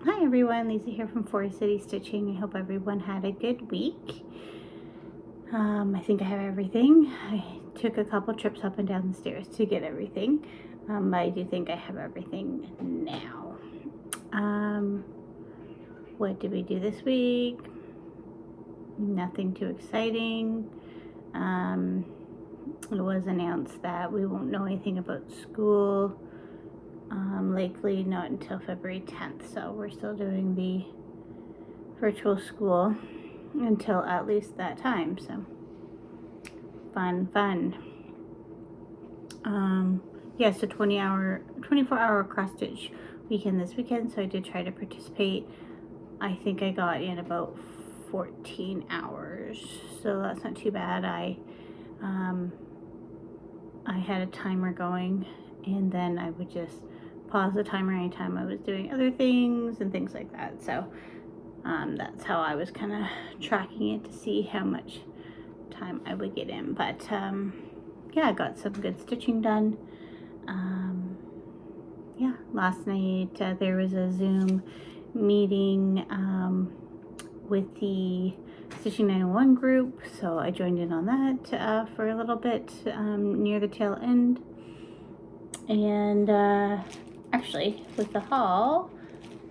Hi everyone, Lisa here from Forest City Stitching. I hope everyone had a good week. I think I have everything. I took a couple trips up and down the stairs to get everything. But I do think I have everything now. What did we do this week? Nothing too exciting. It was announced that we won't know anything about school. Likely not until February 10th, so we're still doing the virtual school until at least that time, so fun. Yeah, so 24-hour cross stitch weekend this weekend, so I did try to participate. I think I got in about 14 hours, so that's not too bad. I had a timer going, and then I would just pause the timer anytime I was doing other things and things like that. So that's how I was kind of tracking it to see how much time I would get in. But yeah, I got some good stitching done. Yeah, last night there was a Zoom meeting with the Stitching 901 group, so I joined in on that for a little bit near the tail end. And actually, with the haul,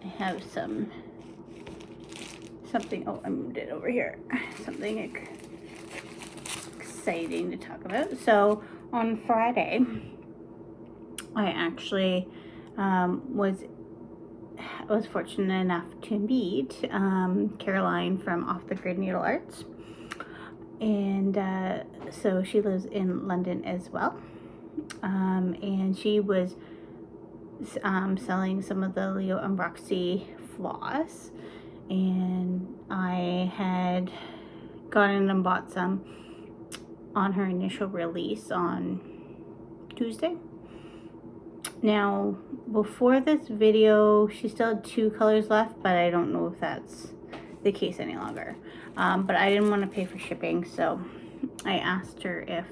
I have something. Oh, I moved it over here. Something exciting to talk about. So on Friday, I actually was fortunate enough to meet Caroline from Off the Grid Needle Arts, and so she lives in London as well. And she was selling some of the Leo and Roxy floss, and I had gotten and bought some on her initial release on Tuesday. Now, before this video, she still had 2 colors left, but I don't know if that's the case any longer. But I didn't want to pay for shipping, so I asked her if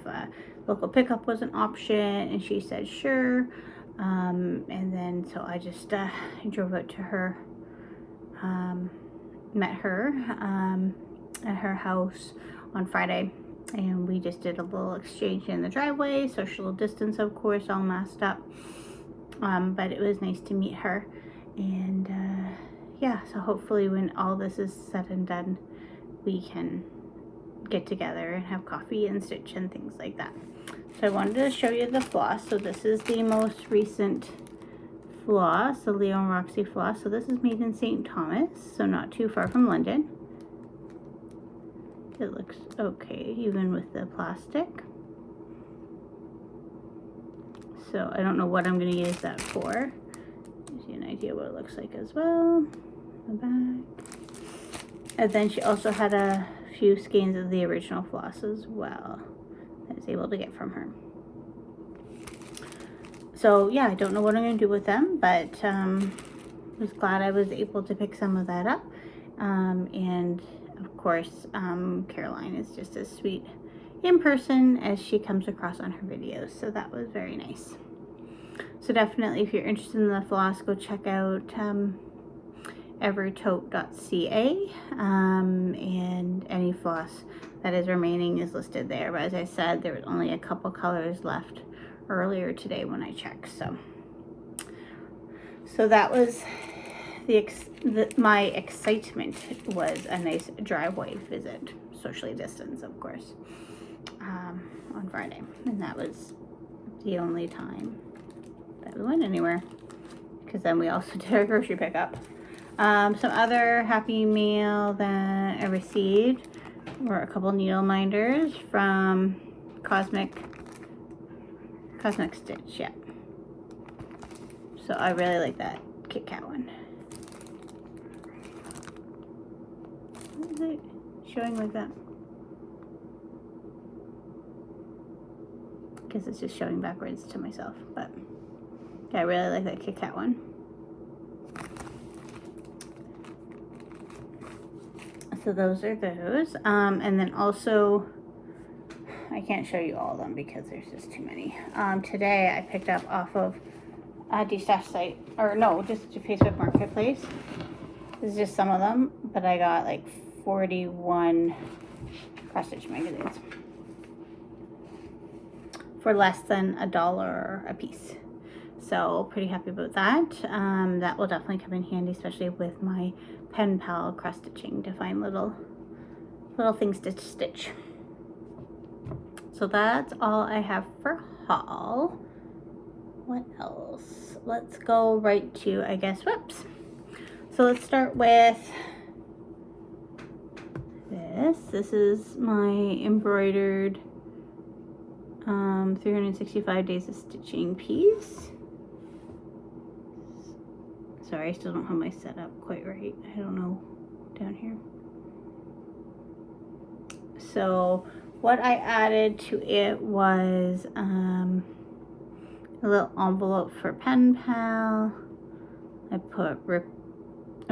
local pickup was an option, and she said sure. And then so I just drove out to her, met her at her house on Friday, and we just did a little exchange in the driveway, social distance of course, all masked up, but it was nice to meet her. And yeah, so hopefully when all this is said and done, we can get together and have coffee and stitch and things like that. So I wanted to show you the floss. So this is the most recent floss, the Leo and Roxy floss. So this is made in St. Thomas, so not too far from London. It looks okay, even with the plastic. So I don't know what I'm going to use that for. Gives you an idea what it looks like as well. The back. And then she also had a few skeins of the original floss as well that I was able to get from her. So yeah, I don't know what I'm going to do with them, but was glad I was able to pick some of that up. And of course, Caroline is just as sweet in person as she comes across on her videos, so that was very nice. So definitely, if you're interested in the floss, go check out evertote.ca, and any floss that is remaining is listed there. But as I said, there was only a couple colors left earlier today when I checked. So that was my excitement was a nice driveway visit, socially distanced of course, on Friday, and that was the only time that we went anywhere, because then we also did our grocery pickup. Some other happy mail that I received were a couple needle minders from Cosmic Stitch. Yeah, so I really like that Kit Kat one. What is it showing like that? I guess it's just showing backwards to myself, but yeah, I really like that Kit Kat one. So those are those. And then also, I can't show you all of them because there's just too many. Today I picked up off of a D-Stash site, or no, just a Facebook Marketplace, This is just some of them, but I got like 41 cross-stitch magazines for less than $1 a piece. So pretty happy about that. That will definitely come in handy, especially with my pen pal cross stitching, to find little things to stitch. So that's all I have for haul. What else? Let's go right to, I guess, whoops. So let's start with this. This is my embroidered 365 days of stitching piece. Sorry, I still don't have my setup quite right. I don't know down here. So what I added to it was a little envelope for pen pal. I put a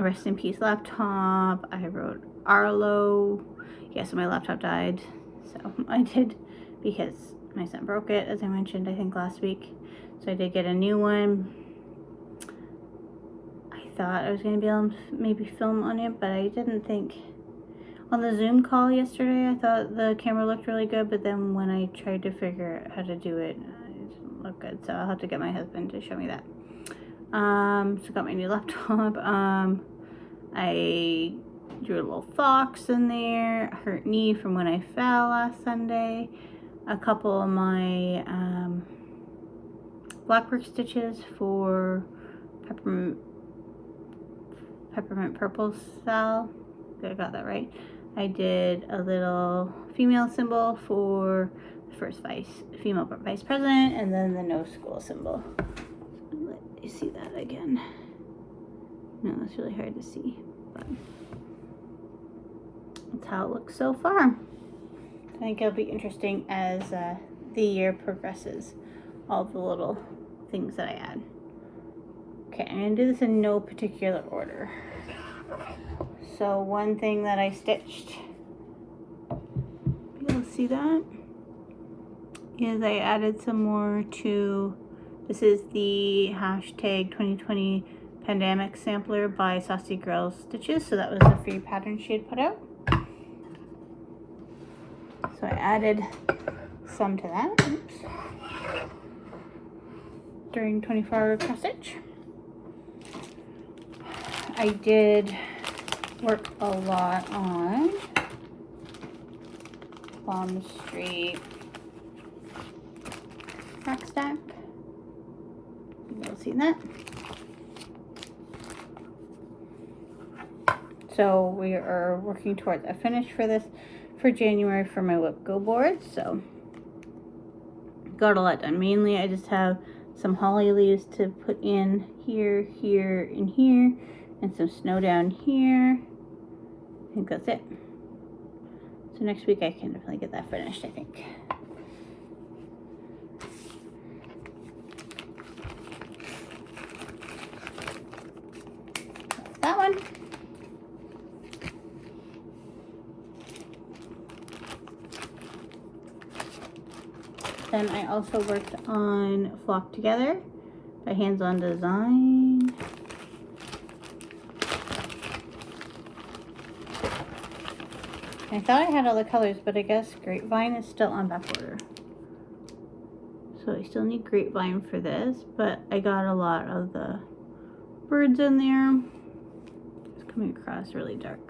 rest in peace laptop. I wrote Arlo. Yeah, so my laptop died. So I did, because my son broke it, as I mentioned, I think last week. So I did get a new one. I thought I was going to be able to maybe film on it, but I didn't think. On the Zoom call yesterday, I thought the camera looked really good, but then when I tried to figure out how to do it, it didn't look good. So I'll have to get my husband to show me that. So got my new laptop. I drew a little fox in there, a hurt knee from when I fell last Sunday, a couple of my Blackwork stitches for peppermint purple Sal. I got that right. I did a little female symbol for the first female vice president, and then the no school symbol. Let you see that again. No, it's really hard to see, but that's how it looks so far. I think it'll be interesting as the year progresses, all the little things that I add. Okay, I'm gonna do this in no particular order. So one thing that I stitched, you'll see that, is I added some more to, this is the hashtag 2020 pandemic sampler by Saucy Girls Stitches. So that was the free pattern she had put out. So I added some to that. Oops. During 24-hour cross stitch. I did work a lot on Plum Street rack stack. You'll see that. So we are working towards a finish for this for January for my Whip Go board. So got a lot done. Mainly I just have some holly leaves to put in here, here, and here, and some snow down here. I think that's it. So next week I can definitely get that finished, I think. That's that one. Then I also worked on Flock Together by Hands On Design. I thought I had all the colors, but I guess Grapevine is still on back order. So I still need Grapevine for this, but I got a lot of the birds in there. It's coming across really dark.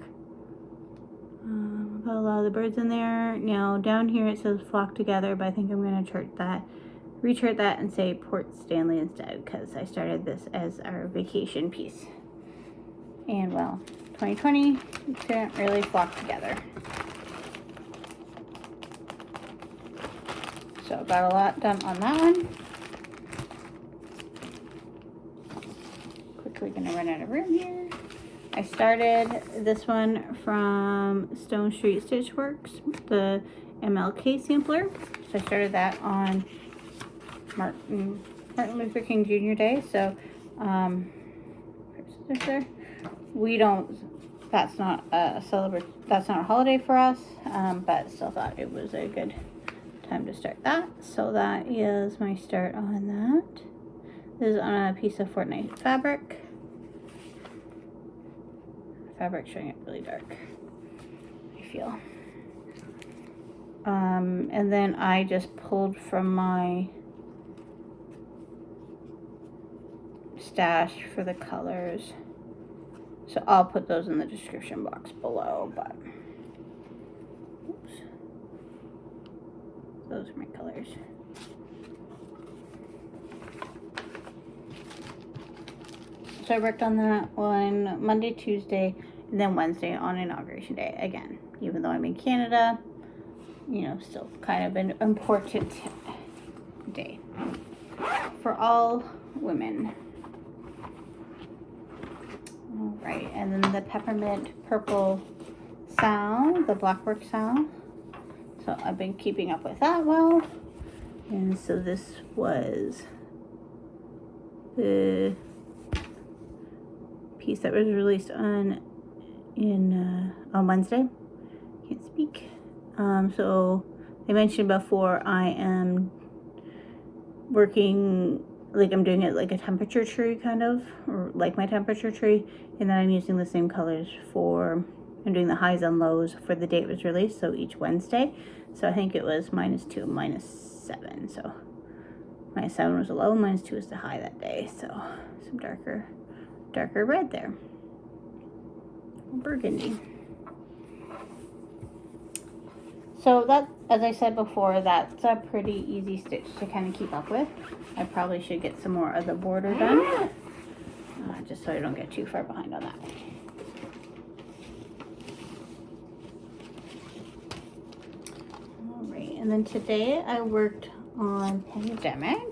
Got a lot of the birds in there. Now down here it says Flock Together, but I think I'm going to rechart that and say Port Stanley instead, because I started this as our vacation piece. And well, 2020 didn't really flock together. So got a lot done on that one. Quickly gonna run out of room here. I started this one from Stone Street Stitch Works, the MLK sampler. So I started that on Martin Luther King Jr. Day. So we don't, that's not a holiday for us, but still thought it was a good time to start that. So that is my start on that. This is on a piece of Fortnite fabric. fabric showing up really dark, I feel. And then I just pulled from my stash for the colors. So I'll put those in the description box below, but oops. Those are my colors. So I worked on that one Monday, Tuesday, and then Wednesday on Inauguration Day. Again, even though I'm in Canada, you know, still kind of an important day for all women. All right, and then the peppermint purple sound, the Blackwork sound. So I've been keeping up with that well. And so this was the piece that was released on Wednesday. Can't speak. So I mentioned before, I am working, like I'm doing it like a temperature tree kind of, or like my temperature tree, and then I'm using the same colors for, I'm doing the highs and lows for the date it was released, so each Wednesday. So I think it was -2, -7, so -7 was the low, -2 was the high that day, so some darker red there. Burgundy. So that, as I said before, that's a pretty easy stitch to kind of keep up with. I probably should get some more of the border done, just so I don't get too far behind on that. All right, and then today I worked on Pandemic.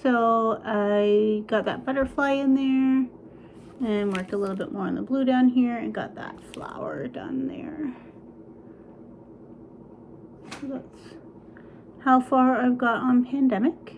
So I got that butterfly in there and worked a little bit more on the blue down here and got that flower done there. So that's how far I've got on Pandemic.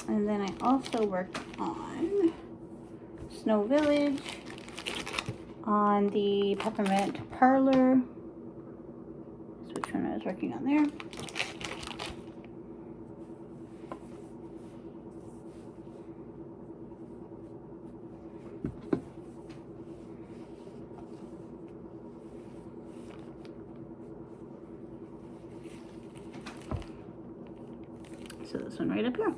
And then I also worked on Snow Village, on the Peppermint Parlor. That's which one I was working on there. So this one right up here.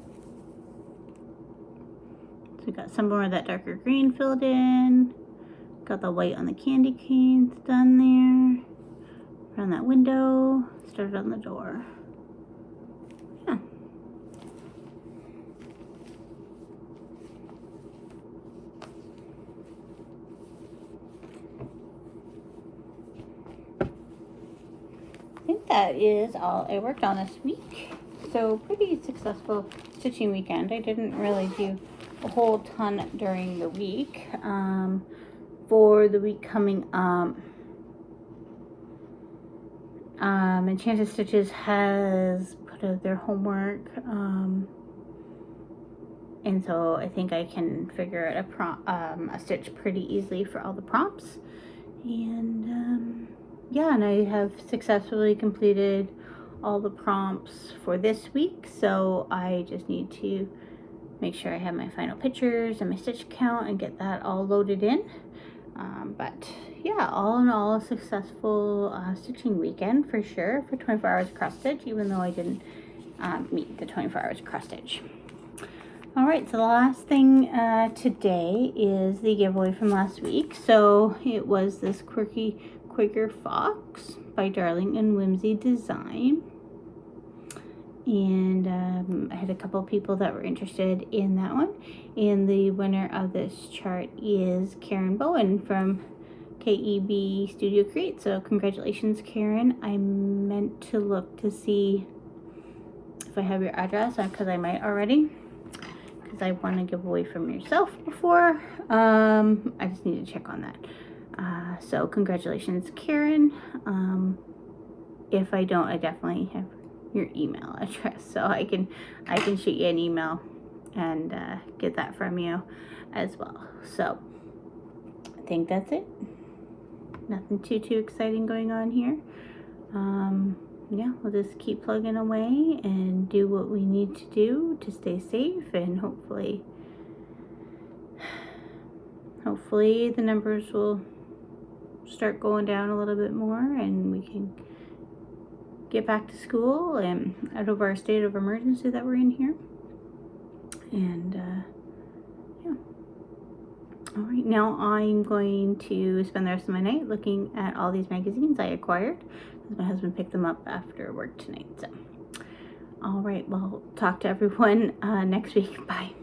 We got some more of that darker green filled in. Got the white on the candy canes done there. Around that window. Started on the door. Yeah. I think that is all I worked on this week. So pretty successful stitching weekend. I didn't really do a whole ton during the week. For the week coming up, Enchanted Stitches has put out their homework, and so I think I can figure out a stitch pretty easily for all the prompts. And yeah, and I have successfully completed all the prompts for this week, so I just need to make sure I have my final pictures and my stitch count and get that all loaded in. But yeah, all in all, a successful stitching weekend for sure for 24 hours cross stitch, even though I didn't meet the 24 hours cross stitch. All right, so the last thing today is the giveaway from last week. So it was this quirky Quaker Fox by Darling and Whimsy Design. And I had a couple people that were interested in that one. And the winner of this chart is Karen Bowen from KEB Studio Create. So congratulations, Karen. I meant to look to see if if I have your address, because I might already, because I want to give away from yourself before. I just need to check on that. So congratulations, Karen. If I don't, I definitely have your email address, so I can shoot you an email and get that from you as well. So I think that's it. Nothing too exciting going on here. Yeah, we'll just keep plugging away and do what we need to do to stay safe, and hopefully the numbers will start going down a little bit more and we can get back to school and out of our state of emergency that we're in here. And yeah. All right, now I'm going to spend the rest of my night looking at all these magazines I acquired, because my husband picked them up after work tonight. So all right, well, talk to everyone next week. Bye.